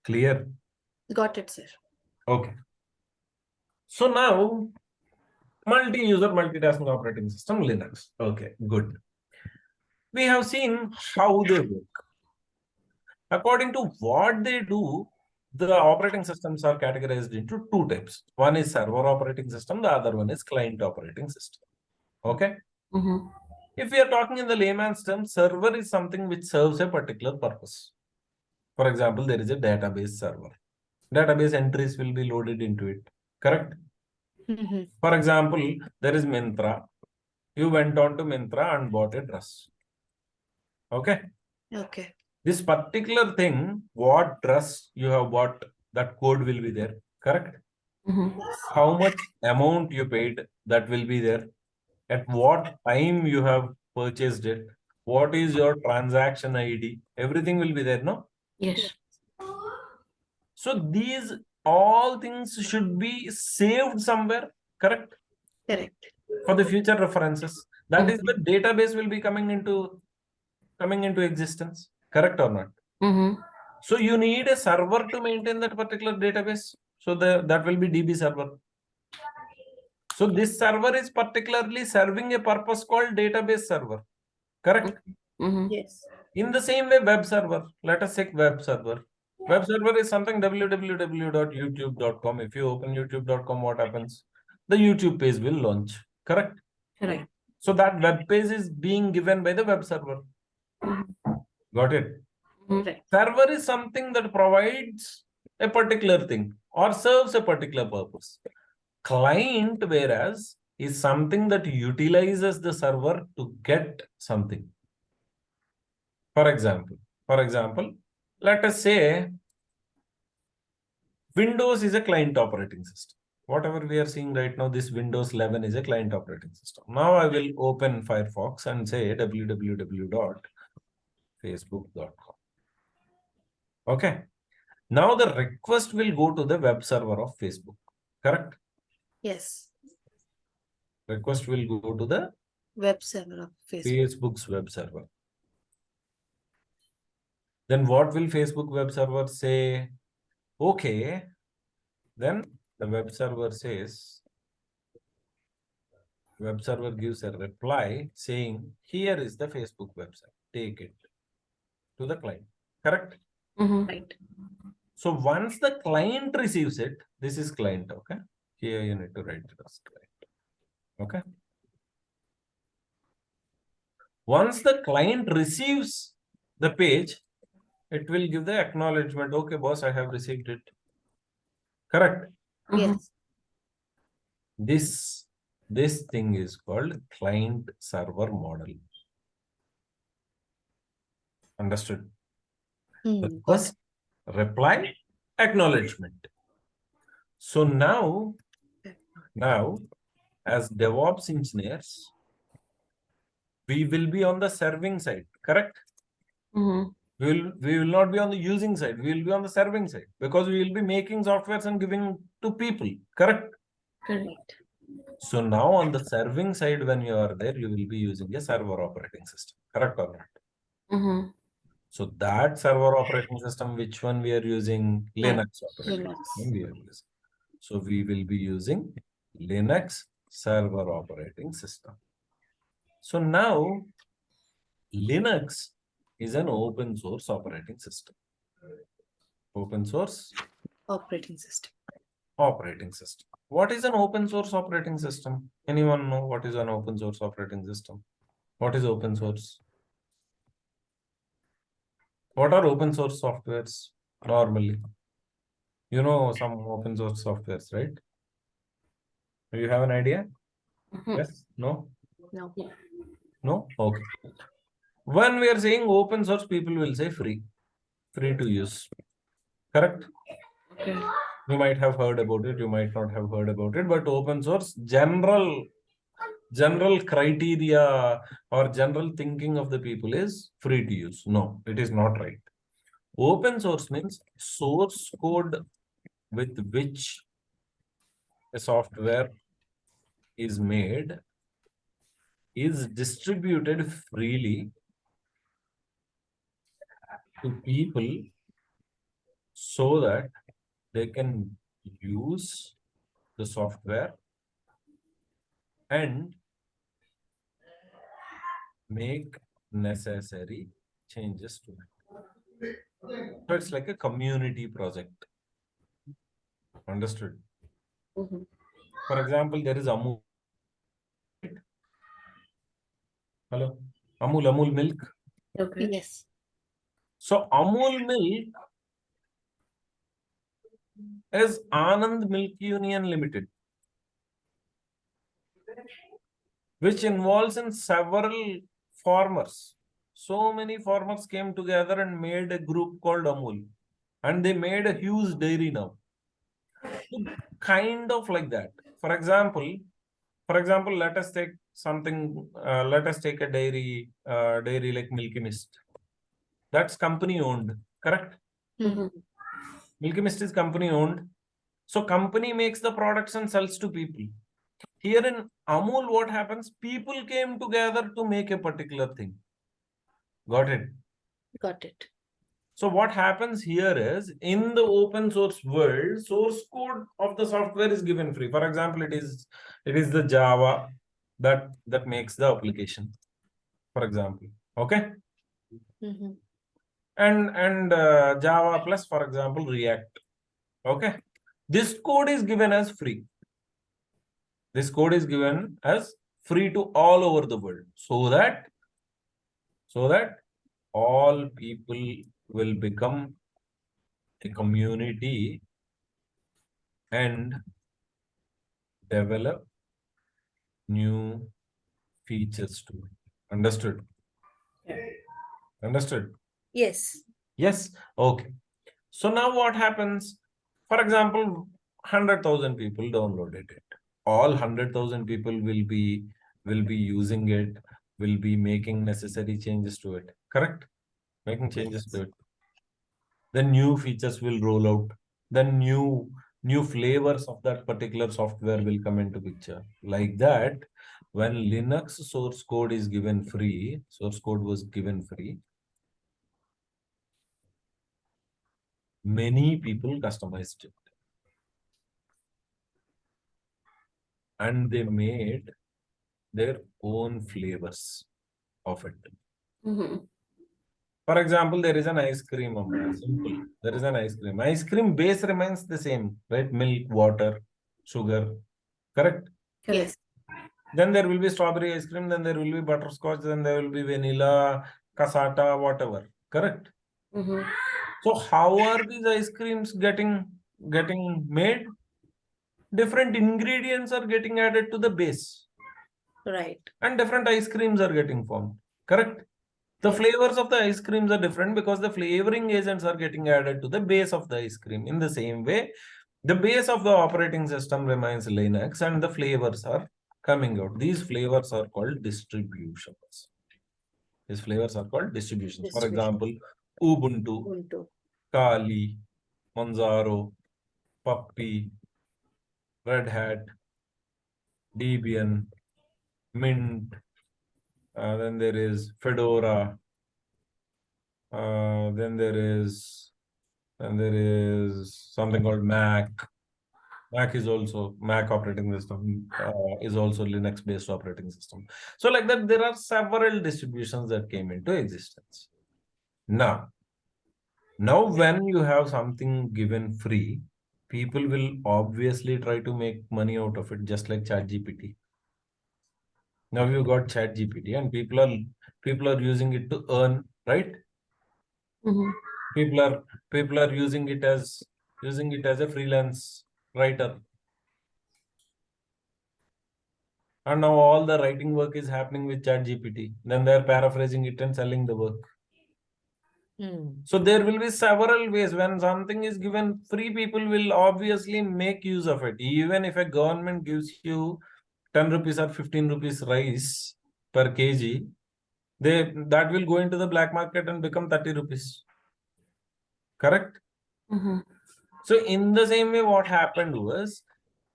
Speaker 1: Clear?
Speaker 3: Got it, sir.
Speaker 1: Okay. So now multi-user multitasking operating system Linux. Okay, good. We have seen how they work. According to what they do, the operating systems are categorized into two types. One is server operating system, the other one is client operating system. Okay? If we are talking in the layman's terms, server is something which serves a particular purpose. For example, there is a database server. Database entries will be loaded into it. Correct? For example, there is Myntra. You went on to Myntra and bought a dress. Okay?
Speaker 3: Okay.
Speaker 1: This particular thing, what dress you have bought, that code will be there. Correct? How much amount you paid, that will be there. At what time you have purchased it. What is your transaction ID? Everything will be there, no?
Speaker 2: Yes.
Speaker 1: So these all things should be saved somewhere, correct?
Speaker 3: Correct.
Speaker 1: For the future references. That is the database will be coming into existence, correct or not? So you need a server to maintain that particular database. So that will be DB server. So this server is particularly serving a purpose called database server, correct?
Speaker 3: Yes.
Speaker 1: In the same way, web server, let us take web server. Web server is something www.youtube.com. If you open youtube.com, what happens? The YouTube page will launch, correct?
Speaker 2: Correct.
Speaker 1: So that web page is being given by the web server. Got it?
Speaker 3: Right.
Speaker 1: Server is something that provides a particular thing or serves a particular purpose. Client, whereas is something that utilizes the server to get something. For example, let us say Windows is a client operating system. Whatever we are seeing right now, this Windows 11 is a client operating system. Now I will open Firefox and say www.facebook.com. Okay. Now the request will go to the web server of Facebook. Correct?
Speaker 3: Yes.
Speaker 1: Request will go to the
Speaker 3: Web server of Facebook.
Speaker 1: Facebook's web server. Then what will Facebook web server say? Okay. Then the web server says, web server gives a reply saying, here is the Facebook website. Take it to the client. Correct?
Speaker 3: Right.
Speaker 1: So once the client receives it, this is client. Okay. Here you need to write it as client. Okay. Once the client receives the page, it will give the acknowledgement. Okay, boss, I have received it. Correct.
Speaker 3: Yes.
Speaker 1: This thing is called client server model. Understood? The first reply, acknowledgement. So now as DevOps engineers, we will be on the serving side. Correct? We will not be on the using side. We will be on the serving side because we will be making softwares and giving to people. Correct?
Speaker 3: Correct.
Speaker 1: So now on the serving side, when you are there, you will be using a server operating system. Correct or not? So that server operating system, which one we are using? Linux operating system we are using. So we will be using Linux server operating system. So now Linux is an open source operating system. Open source
Speaker 3: Operating system.
Speaker 1: operating system. What is an open source operating system? Anyone know what is an open source operating system? What is open source? What are open source softwares normally? You know some open source softwares, right? Do you have an idea? Yes? No?
Speaker 3: No.
Speaker 1: No? Okay. When we are saying open source, people will say free to use. Correct?
Speaker 2: Okay.
Speaker 1: You might have heard about it, you might not have heard about it, but open source, general criteria or general thinking of the people is free to use. No, it is not right. Open source means source code with which a software is made is distributed freely to people so that they can use the software and make necessary changes to it. So it's like a community project. Understood? For example, there is Amul. Hello? Amul milk.
Speaker 2: Okay.
Speaker 3: Yes.
Speaker 1: So Amul milk is Anand Milk Union Limited, which involves in several farmers. So many farmers came together and made a group called Amul, and they made a huge dairy now. Kind of like that. For example, let us take something. Let us take a dairy like Milky Mist. That's company owned, correct? Milky Mist is company owned. So company makes the products and sells to people. Here in Amul, what happens? People came together to make a particular thing. Got it?
Speaker 3: Got it.
Speaker 1: So what happens here is, in the open source world, source code of the software is given free. For example, it is the Java that makes the application. For example, okay, and Java plus, for example, React. Okay, this code is given as free. This code is given as free to all over the world, so that all people will become a community and develop new features to it. Understood?
Speaker 2: Yeah.
Speaker 1: Understood?
Speaker 3: Yes.
Speaker 1: Yes. Okay. So now what happens? For example, 100,000 people downloaded it. All 100,000 people will be using it, will be making necessary changes to it. Correct? Making changes to it. Then new features will roll out. Then new flavors of that particular software will come into picture. Like that, when Linux source code is given free, source code was given free, many people customized it. And they made their own flavors of it.
Speaker 2: Mm-hmm.
Speaker 1: For example, there is an ice cream. Simple. There is an ice cream. Ice cream base remains the same, right? Milk, water, sugar. Correct?
Speaker 2: Correct.
Speaker 1: Then there will be strawberry ice cream. Then there will be butterscotch. Then there will be vanilla, cassata, whatever. Correct?
Speaker 2: Mm-hmm.
Speaker 1: So how are these ice creams getting made? Different ingredients are getting added to the base.
Speaker 3: Right.
Speaker 1: And different ice creams are getting formed. Correct? The
Speaker 3: Yes.
Speaker 1: flavors of the ice creams are different because the flavoring agents are getting added to the base of the ice cream. In the same way, the base of the operating system remains Linux and the flavors are coming out. These flavors are called distributions. These flavors are called distributions. For example, Ubuntu,
Speaker 3: Ubuntu.
Speaker 1: Kali, Manjaro, Puppy, Red Hat, Debian, Mint, then there is Fedora, then there is something called Mac. Mac is also Mac operating system is also Linux based operating system. So like that, there are several distributions that came into existence. Now when you have something given free, people will obviously try to make money out of it, just like ChatGPT. Now you got ChatGPT and people are using it to earn, right?
Speaker 2: Mm-hmm.
Speaker 1: People are using it as a freelance writer. And now all the writing work is happening with ChatGPT. Then they're paraphrasing it and selling the work. So there will be several ways. When something is given free, people will obviously make use of it. Even if a government gives you 10 rupees or 15 rupees rice per kg, that will go into the black market and become 30 rupees. Correct?
Speaker 2: Mm-hmm.
Speaker 1: So in the same way, what happened was,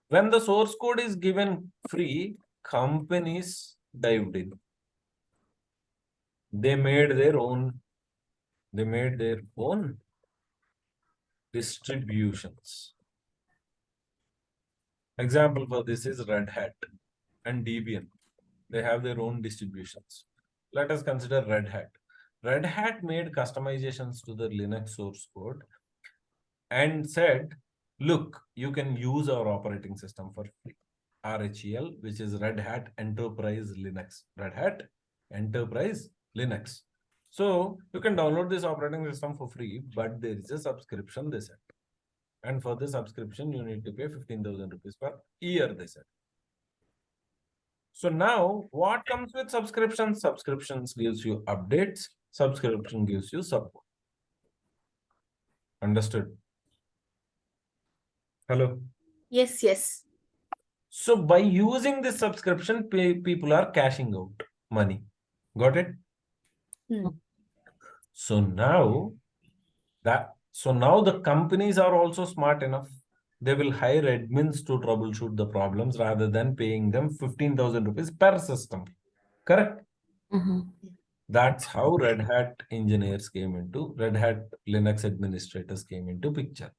Speaker 1: when the source code is given free, companies dived in. They made their own distributions. Example for this is Red Hat and Debian. They have their own distributions. Let us consider Red Hat. Red Hat made customizations to the Linux source code and said, look, you can use our operating system for free. RHEL, which is Red Hat Enterprise Linux. Red Hat Enterprise Linux. So you can download this operating system for free, but there is a subscription, they said. And for the subscription, you need to pay 15,000 rupees per year, they said. So now what comes with subscriptions? Subscriptions gives you updates. Subscription gives you support. Understood? Hello?
Speaker 3: Yes, yes.
Speaker 1: So by using this subscription, people are cashing out money. Got it? So now the companies are also smart enough. They will hire admins to troubleshoot the problems rather than paying them 15,000 rupees per system. Correct?
Speaker 2: Mm-hmm.
Speaker 1: That's how Red Hat Linux administrators came into picture.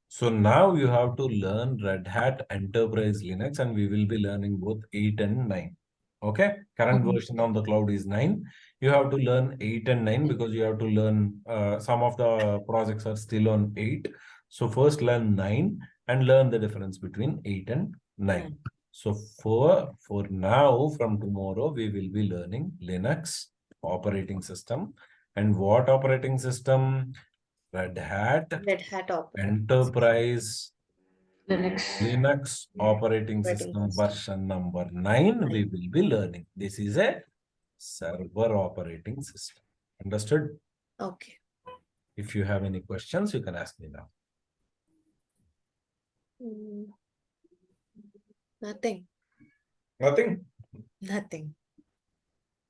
Speaker 1: So now you have to learn Red Hat Enterprise Linux, and we will be learning both 8 and 9. Okay, current version on the cloud is 9. You have to learn 8 and 9 because you have to learn some of the projects are still on 8. So first learn 9 and learn the difference between 8 and 9. So for now, from tomorrow, we will be learning Linux operating system. And what operating system? Red Hat
Speaker 3: Red Hat operating.
Speaker 1: Enterprise Linux operating
Speaker 3: Operating
Speaker 1: system
Speaker 3: system.
Speaker 1: version number 9 we will be learning. This is a server operating system. Understood?
Speaker 3: Okay.
Speaker 1: If you have any questions, you can ask me now.
Speaker 3: Mm, Nothing.
Speaker 1: Nothing?
Speaker 3: Nothing.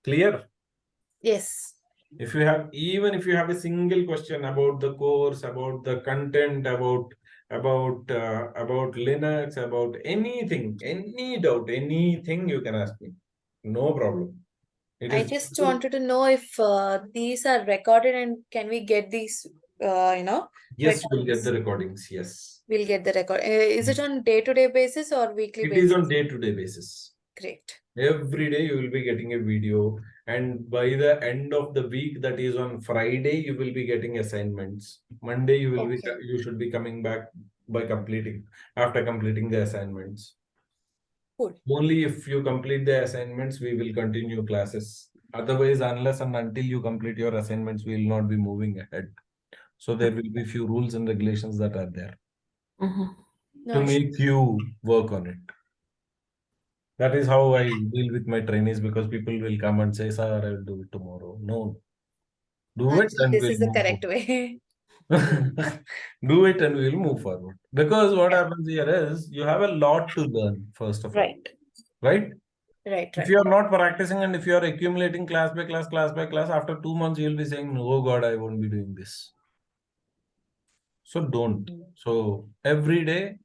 Speaker 1: Clear?
Speaker 3: Yes.
Speaker 1: If you have, even if you have a single question about the course, about the content, about Linux, about anything, any doubt, anything, you can ask me. No problem. It
Speaker 3: I
Speaker 1: is
Speaker 3: just wanted to know if these are recorded and can we get these,
Speaker 1: yes, you will get
Speaker 3: recordings?
Speaker 1: the recordings. Yes,
Speaker 3: We'll get the record. Is it on day-to-day basis or weekly
Speaker 1: it is
Speaker 3: basis?
Speaker 1: on day-to-day basis.
Speaker 3: Great.
Speaker 1: Every day you will be getting a video, and by the end of the week, that is on Friday, you will be getting assignments. Monday you will
Speaker 3: Okay.
Speaker 1: you should be coming back by after completing the assignments.
Speaker 3: Cool.
Speaker 1: Only if you complete the assignments, we will continue classes. Otherwise, unless and until you complete your assignments, we will not be moving ahead. So there will be few rules and regulations that are there
Speaker 3: No
Speaker 1: to
Speaker 3: issue.
Speaker 1: make you work on it. That is how I deal with my trainees, because people will come and say, "Sir, I will do it tomorrow." No, do it
Speaker 3: Actually,
Speaker 1: and
Speaker 3: this
Speaker 1: we'll
Speaker 3: is the
Speaker 1: move
Speaker 3: correct way.
Speaker 1: forward. Do it and we'll move forward. Because what
Speaker 3: Yeah.
Speaker 1: happens here is you have a lot to learn, first of all,
Speaker 3: Right.
Speaker 1: right?
Speaker 3: Right.
Speaker 1: If
Speaker 3: Right.
Speaker 1: you are not practicing and if you are accumulating class by class, after 2 months, you'll be saying, "Oh God, I won't be doing this." So don't. So every day,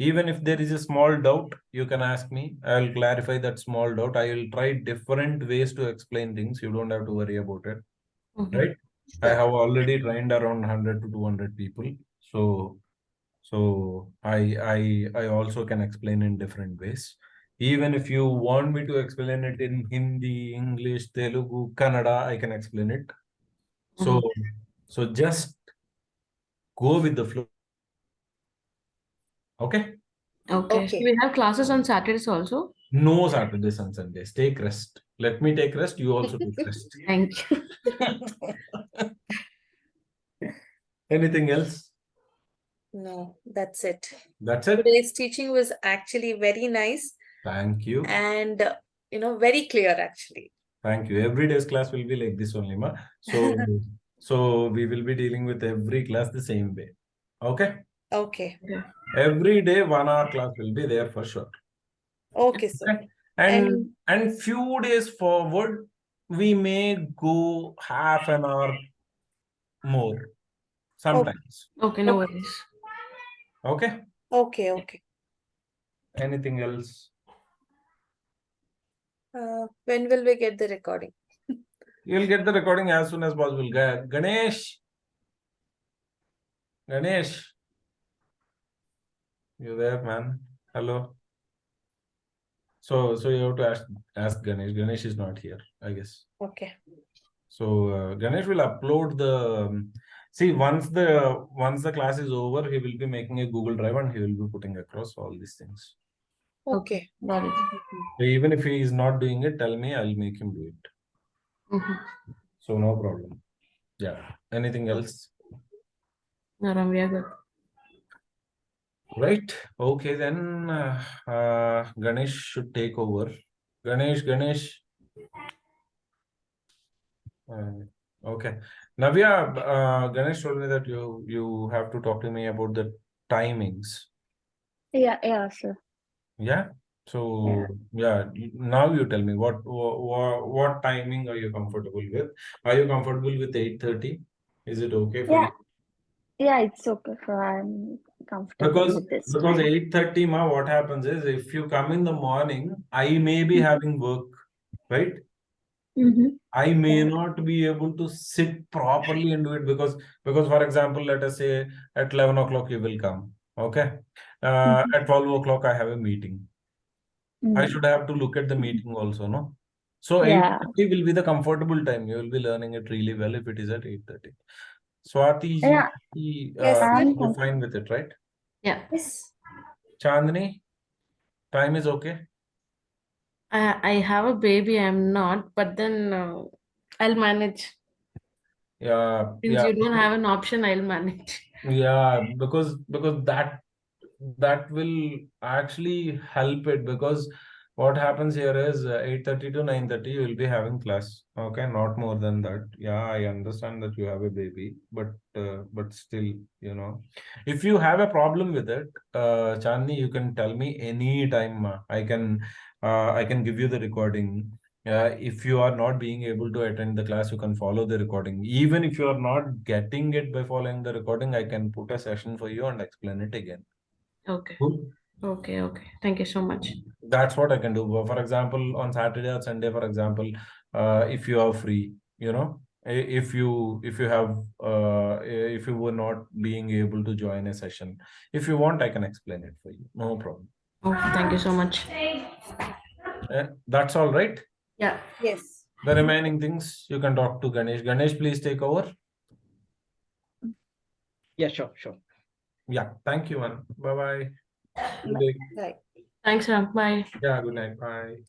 Speaker 1: even if there is a small doubt, you can ask me. I will clarify that small doubt. I will try different ways to explain things. You don't have to worry about it, right? I
Speaker 3: Sure.
Speaker 1: have already trained around 100 to 200 people. So I also can explain in different ways. Even if you want me to explain it in Hindi, English, Telugu, Kannada, I can explain it. So so just go with the flow. Okay?
Speaker 2: Okay. So
Speaker 3: Okay.
Speaker 2: we have classes on Saturdays also.
Speaker 1: No Saturdays and Sundays. Take rest. Let me take rest. You also take rest.
Speaker 2: Thank you.
Speaker 1: Anything else?
Speaker 3: No, that's it.
Speaker 1: That's it.
Speaker 3: Today's teaching was actually very nice
Speaker 1: Thank you.
Speaker 3: and very clear actually.
Speaker 1: Thank you. Every day's class will be like this only, ma. So we will be dealing with every class the same way. Okay?
Speaker 3: Okay.
Speaker 1: Every day 1 hour class will be there for sure.
Speaker 3: Okay, sir.
Speaker 1: Okay? And
Speaker 3: And
Speaker 1: and few days forward, we may go half an hour more sometimes.
Speaker 2: Okay, no
Speaker 3: okay.
Speaker 2: worries.
Speaker 1: Okay?
Speaker 3: Okay, okay.
Speaker 1: Anything else?
Speaker 3: When will we get the recording?
Speaker 1: You'll get the recording as soon as possible. Ganesh, Ganesh, you there, man? Hello. So you have to ask Ganesh. Ganesh is not here, I guess.
Speaker 3: Okay.
Speaker 1: So Ganesh will upload the. See, once the class is over, he will be making a Google Drive and he will be putting across all these things.
Speaker 3: Okay.
Speaker 2: Got it.
Speaker 1: So even if he is not doing it, tell me. I'll make him do it. So no problem. Yeah. Anything else?
Speaker 2: No, Ram, we are good.
Speaker 1: Right. Okay, then Ganesh should take over. Ganesh. Okay. Navya, Ganesh told me that you have to talk to me about the timings.
Speaker 4: Yeah, sir.
Speaker 1: Yeah. So now you tell me what timing are you comfortable with? Are you comfortable with 8:30? Is it okay for you?
Speaker 4: Yeah, it's okay. So I'm comfortable with this
Speaker 1: Because
Speaker 4: time.
Speaker 1: 8:30, what happens is if you come in the morning, I may be having work, right? I may not be able to sit properly and do it because for example, let us say at 11 o'clock you will come. Okay. At 12 o'clock I have a meeting. I should have to look at the meeting also, no? So
Speaker 4: Yeah.
Speaker 1: 8:30 will be the comfortable time. You will be learning it really well if it is at 8:30. Swati ji,
Speaker 4: Yeah,
Speaker 3: Yes, sir.
Speaker 4: I'm
Speaker 1: you're fine with it, right?
Speaker 2: Yeah.
Speaker 3: Yes.
Speaker 1: Chandni, time is okay.
Speaker 2: I have a baby, I'm not, but then I'll manage.
Speaker 1: Yeah,
Speaker 2: Since you don't have an option, I'll manage.
Speaker 1: yeah, because that that will actually help it, because what happens here is 8:30 to 9:30 you will be having class. Okay, not more than that. Yeah, I understand that you have a baby, but still, you know, if you have a problem with it, Chandni, you can tell me anytime. I can give you the recording. If you are not being able to attend the class, you can follow the recording. Even if you are not getting it by following the recording, I can put a session for you and explain it again.
Speaker 2: Okay.
Speaker 1: Cool.
Speaker 2: Okay. Okay. Thank you so much.
Speaker 1: That's what I can do. For example, on Saturday or Sunday, for example, if you are free, you know, if you have if you were not being able to join a session, if you want, I can explain it for you. No problem.
Speaker 2: Okay. Thank you so much.
Speaker 1: That's all right.
Speaker 2: Yeah.
Speaker 3: Yes.
Speaker 1: The remaining things you can talk to Ganesh. Ganesh, please take over.
Speaker 5: Yeah, sure.
Speaker 1: Yeah, thank you, man. Bye bye. Good day.
Speaker 3: Right.
Speaker 2: Thanks, Ram. Bye.
Speaker 1: Yeah, good night. Bye.